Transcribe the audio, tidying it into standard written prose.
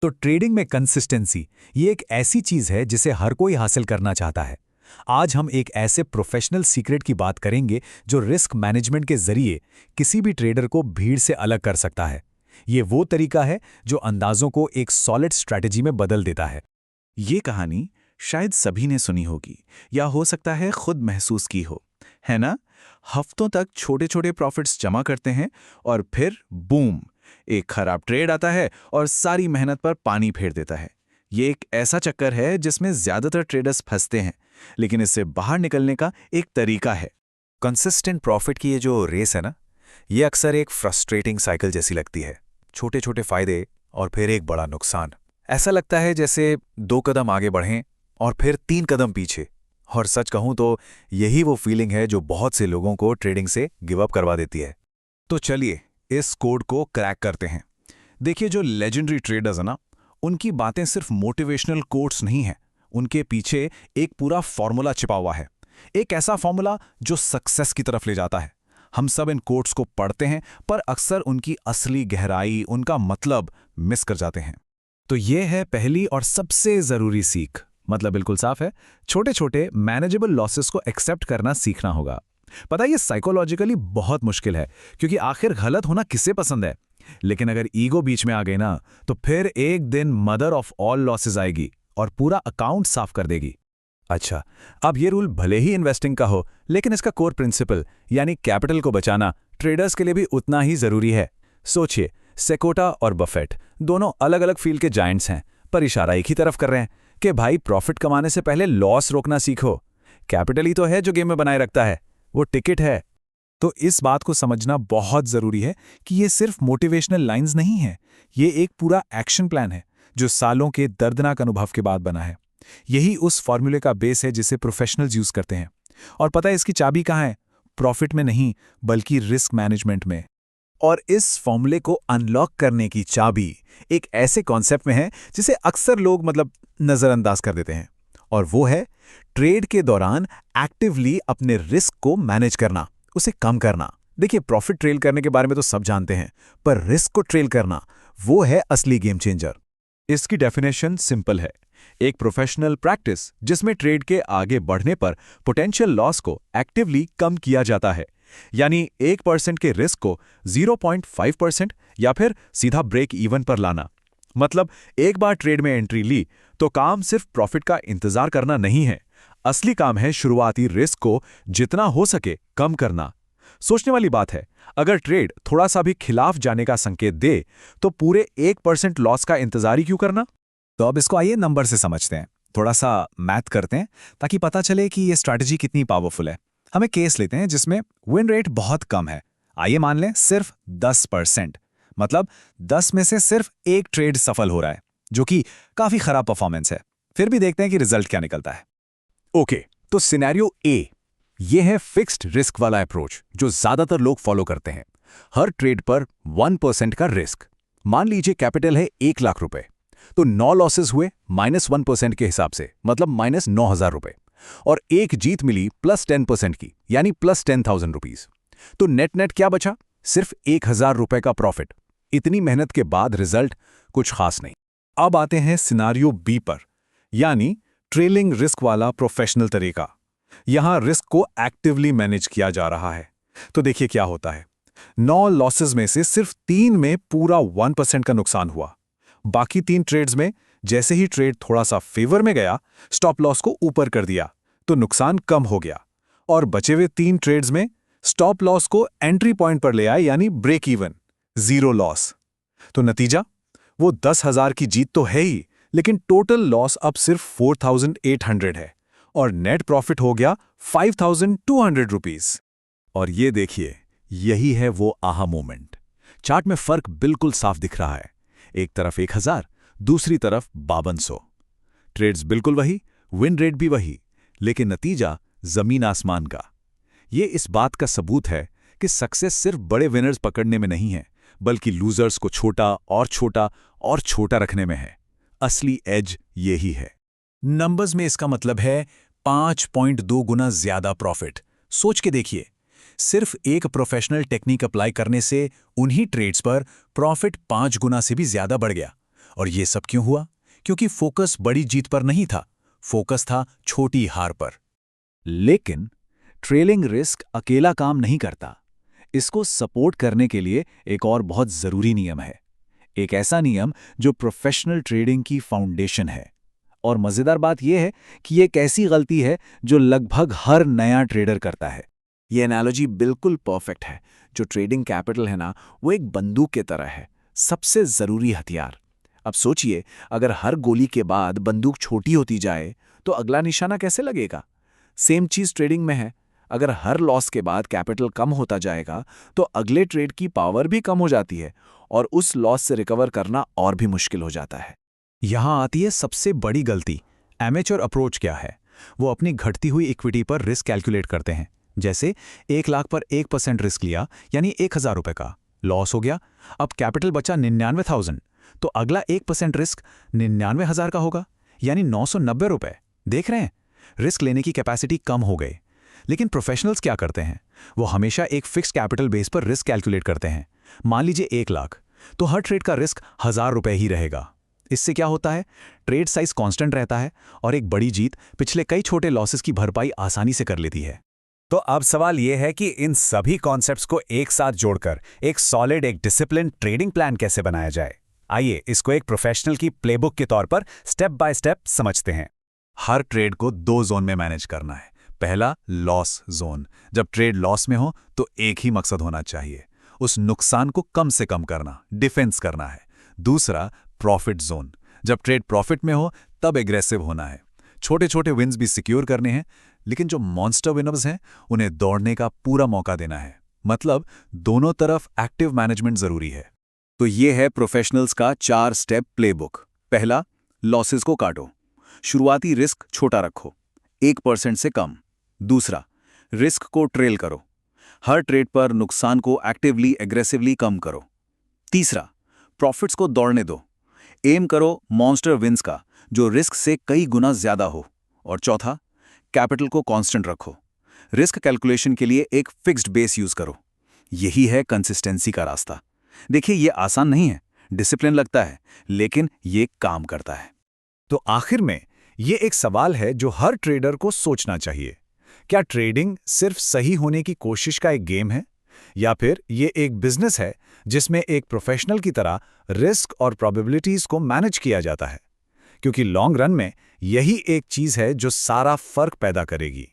तो ट्रेडिंग में कंसिस्टेंसी ये एक ऐसी चीज है जिसे हर कोई हासिल करना चाहता है। आज हम एक ऐसे प्रोफेशनल सीक्रेट की बात करेंगे जो रिस्क मैनेजमेंट के जरिए किसी भी ट्रेडर को भीड़ से अलग कर सकता है। ये वो तरीका है जो अंदाजों को एक सॉलिड स्ट्रैटेजी में बदल देता है। ये कहानी शायद सभी ने सुनी होगी या हो सकता है खुद महसूस की हो, है ना? हफ्तों तक छोटे छोटे प्रॉफिट्स जमा करते हैं और फिर बूम, एक खराब ट्रेड आता है और सारी मेहनत पर पानी फेर देता है। ये एक ऐसा चक्कर है जिसमें ज्यादातर ट्रेडर्स फंसते हैं, लेकिन इससे बाहर निकलने का एक तरीका है। कंसिस्टेंट प्रॉफिट की ये जो रेस है ना, ये अक्सर एक फ्रस्ट्रेटिंग साइकिल जैसी लगती है। छोटे छोटे फायदे और फिर एक बड़ा नुकसान। ऐसा लगता है जैसे 2 कदम आगे बढ़ें और फिर 3 कदम पीछे। और सच कहूं तो यही वो फीलिंग है जो बहुत से लोगों को ट्रेडिंग से गिव अप करवा देती है। तो चलिए इस कोड को क्रैक करते हैं। देखिए, जो लेजेंडरी ट्रेडर्स हैं ना, उनकी बातें सिर्फ मोटिवेशनल कोट्स नहीं हैं। उनके पीछे एक पूरा फॉर्मूला छिपा हुआ है, एक ऐसा फॉर्मूला जो सक्सेस की तरफ ले जाता है। हम सब इन कोट्स को पढ़ते हैं, पर अक्सर उनकी असली गहराई, उनका मतलब मिस कर जाते हैं। तो ये है पहली और सबसे जरूरी सीख। मतलब बिल्कुल साफ है, छोटे छोटे मैनेजेबल लॉसेस को एक्सेप्ट करना सीखना होगा। पता है, ये साइकोलॉजिकली बहुत मुश्किल है, क्योंकि आखिर गलत होना किसे पसंद है। लेकिन अगर ईगो बीच में आ गई ना, तो फिर एक दिन मदर ऑफ ऑल लॉसेस आएगी और पूरा अकाउंट साफ कर देगी। अच्छा, अब ये रूल भले ही इन्वेस्टिंग का हो, लेकिन इसका कोर प्रिंसिपल यानी कैपिटल को बचाना ट्रेडर्स के लिए भी उतना ही जरूरी है। सोचिए, सेकोटा और बफेट दोनों अलग अलग फील्ड के जायंट्स हैं, पर इशारा एक ही तरफ कर रहे हैं कि भाई प्रॉफिट कमाने से पहले लॉस रोकना सीखो। कैपिटल ही तो है जो गेम में बनाए रखता है, वो टिकट है। तो इस बात को समझना बहुत जरूरी है कि ये सिर्फ मोटिवेशनल लाइंस नहीं है, ये एक पूरा एक्शन प्लान है जो सालों के दर्दनाक अनुभव के बाद बना है। यही उस फॉर्मूले का बेस है जिसे प्रोफेशनल्स यूज करते हैं। और पता है इसकी चाबी कहाँ है? प्रॉफिट में नहीं, बल्कि रिस्क मैनेजमेंट में। और इस फॉर्मूले को अनलॉक करने की चाबी एक ऐसे कॉन्सेप्ट में है जिसे अक्सर लोग नजरअंदाज कर देते हैं, और वो है ट्रेड के दौरान एक्टिवली अपने रिस्क को मैनेज करना, उसे कम करना। देखिए, प्रॉफिट ट्रेल करने के बारे में तो सब जानते हैं, पर रिस्क को ट्रेल करना वो है असली गेम चेंजर। इसकी डेफिनेशन सिंपल है, एक प्रोफेशनल प्रैक्टिस जिसमें ट्रेड के आगे बढ़ने पर पोटेंशियल लॉस को एक्टिवली कम किया जाता है। यानी 1% के रिस्क को 0.5% या फिर सीधा ब्रेक इवन पर लाना। मतलब एक बार ट्रेड में एंट्री ली तो काम सिर्फ प्रॉफिट का इंतजार करना नहीं है, असली काम है शुरुआती रिस्क को जितना हो सके कम करना। सोचने वाली बात है, अगर ट्रेड थोड़ा सा भी खिलाफ जाने का संकेत दे तो पूरे 1% लॉस का इंतजार ही क्यों करना? तो अब इसको आइए नंबर से समझते हैं, थोड़ा सा मैथ करते हैं ताकि पता चले कि ये स्ट्रैटेजी कितनी पावरफुल है। हम एक केस लेते हैं जिसमें विन रेट बहुत कम है। आइए मान लें सिर्फ 10%। मतलब 10 में से सिर्फ एक ट्रेड सफल हो रहा है, जो कि काफी खराब परफॉर्मेंस है। फिर भी देखते हैं कि रिजल्ट क्या निकलता है। ओके, तो सिनेरियो ए, ये है फिक्स्ड रिस्क वाला अप्रोच जो ज्यादातर लोग फॉलो करते हैं। हर ट्रेड पर 1% का रिस्क। मान लीजिए कैपिटल है 1 लाख रुपए, तो 9 लॉसेस हुए -1% के हिसाब से, मतलब -9,000 रुपए, और एक जीत मिली +10% की, यानी +10,000 रुपीज। तो नेट नेट क्या बचा? सिर्फ 1,000 रुपए का प्रॉफिट। इतनी मेहनत के बाद रिजल्ट कुछ खास नहीं। अब आते हैं सिनारियो बी पर, यानी ट्रेलिंग रिस्क वाला प्रोफेशनल तरीका। यहां रिस्क को एक्टिवली मैनेज किया जा रहा है। तो देखिए क्या होता है, 9 लॉसेस में से सिर्फ 3 में पूरा 1% का नुकसान हुआ। बाकी 3 ट्रेड्स में जैसे ही ट्रेड थोड़ा सा फेवर में गया, स्टॉप लॉस को ऊपर कर दिया तो नुकसान कम हो गया, और बचे हुए 3 ट्रेड्स में स्टॉप लॉस को एंट्री पॉइंट पर ले आए, यानी ब्रेक इवन, 0 लॉस। तो नतीजा, वो 10,000 की जीत तो है ही, लेकिन टोटल लॉस अब सिर्फ 4,800 है और नेट प्रॉफिट हो गया 5,200 रुपीज। और ये देखिए, यही है वो आहा मोमेंट। चार्ट में फर्क बिल्कुल साफ दिख रहा है, एक तरफ 1,000, दूसरी तरफ 5,200। ट्रेड्स बिल्कुल वही, विन रेट भी वही, लेकिन नतीजा जमीन आसमान का। ये इस बात का सबूत है कि सक्सेस सिर्फ बड़े विनर्स पकड़ने में नहीं है, बल्कि लूजर्स को छोटा और छोटा और छोटा रखने में है। असली एज यही है। नंबर्स में इसका मतलब है 5.2 गुना ज्यादा प्रॉफिट। सोच के देखिए, सिर्फ एक प्रोफेशनल टेक्निक अप्लाई करने से उन्हीं ट्रेड्स पर प्रॉफिट 5 गुना से भी ज्यादा बढ़ गया। और ये सब क्यों हुआ? क्योंकि फोकस बड़ी जीत पर नहीं था, फोकस था छोटी हार पर। लेकिन ट्रेलिंग रिस्क अकेला काम नहीं करता। इसको सपोर्ट करने के लिए एक और बहुत ज़रूरी नियम है, एक ऐसा नियम जो प्रोफेशनल ट्रेडिंग की फाउंडेशन है। और मज़ेदार बात यह है कि ये एक ऐसी गलती है जो लगभग हर नया ट्रेडर करता है। ये एनालॉजी बिल्कुल परफेक्ट है। जो ट्रेडिंग कैपिटल है ना, वो एक बंदूक के तरह है, सबसे ज़रूरी हथियार। अब सोचिए, अगर हर गोली के बाद बंदूक छोटी होती जाए तो अगला निशाना कैसे लगेगा? सेम चीज़ ट्रेडिंग में है। अगर हर लॉस के बाद कैपिटल कम होता जाएगा तो अगले ट्रेड की पावर भी कम हो जाती है और उस लॉस से रिकवर करना और भी मुश्किल हो जाता है। यहाँ आती है सबसे बड़ी गलती। एमेच्योर अप्रोच क्या है? वो अपनी घटती हुई इक्विटी पर रिस्क कैलकुलेट करते हैं। जैसे 1 लाख पर 1% रिस्क लिया, यानी 1000 रुपये का लॉस हो गया। अब कैपिटल बचा 99,000, तो अगला 1% रिस्क 99,000 का होगा, यानी 990 रुपये। देख रहे हैं, रिस्क लेने की कैपेसिटी कम हो गई। लेकिन प्रोफेशनल्स क्या करते हैं? वो हमेशा एक फिक्स्ड कैपिटल बेस पर रिस्क कैलकुलेट करते हैं। मान लीजिए 1 लाख, तो हर ट्रेड का रिस्क 1000 रुपये ही रहेगा। इससे क्या होता है? ट्रेड साइज कांस्टेंट रहता है और एक बड़ी जीत पिछले कई छोटे लॉसेस की भरपाई आसानी से कर लेती है। तो अब सवाल यह है कि इन सभी कॉन्सेप्ट्स को एक साथ जोड़कर एक सॉलिड, एक डिसिप्लिन ट्रेडिंग प्लान कैसे बनाया जाए। आइए इसको एक प्रोफेशनल की प्लेबुक के तौर पर स्टेप बाय स्टेप समझते हैं। हर ट्रेड को 2 जोन में मैनेज करना है। पहला, लॉस जोन। जब ट्रेड लॉस में हो तो एक ही मकसद होना चाहिए, उस नुकसान को कम से कम करना, डिफेंस करना है। दूसरा, प्रॉफिट जोन। जब ट्रेड प्रॉफिट में हो तब एग्रेसिव होना है, छोटे छोटे विन्स भी सिक्योर करने हैं, लेकिन जो मॉन्स्टर विनर्स हैं उन्हें दौड़ने का पूरा मौका देना है। मतलब दोनों तरफ एक्टिव मैनेजमेंट जरूरी है। तो ये है प्रोफेशनल्स का 4 स्टेप प्लेबुक। पहला, लॉसेस को काटो। शुरुआती रिस्क छोटा रखो, 1% से कम। दूसरा, रिस्क को ट्रेल करो, हर ट्रेड पर नुकसान को एक्टिवली एग्रेसिवली कम करो। तीसरा, प्रॉफिट्स को दौड़ने दो, एम करो मॉन्स्टर विन्स का जो रिस्क से कई गुना ज्यादा हो। और चौथा, कैपिटल को कांस्टेंट रखो, रिस्क कैलकुलेशन के लिए एक फिक्स्ड बेस यूज करो। यही है कंसिस्टेंसी का रास्ता। देखिए, ये आसान नहीं है, डिसिप्लिन लगता है, लेकिन ये काम करता है। तो आखिर में ये एक सवाल है जो हर ट्रेडर को सोचना चाहिए। क्या ट्रेडिंग सिर्फ सही होने की कोशिश का एक गेम है, या फिर ये एक बिजनेस है जिसमें एक प्रोफेशनल की तरह रिस्क और प्रोबेबिलिटीज को मैनेज किया जाता है? क्योंकि लॉन्ग रन में यही एक चीज है जो सारा फर्क पैदा करेगी।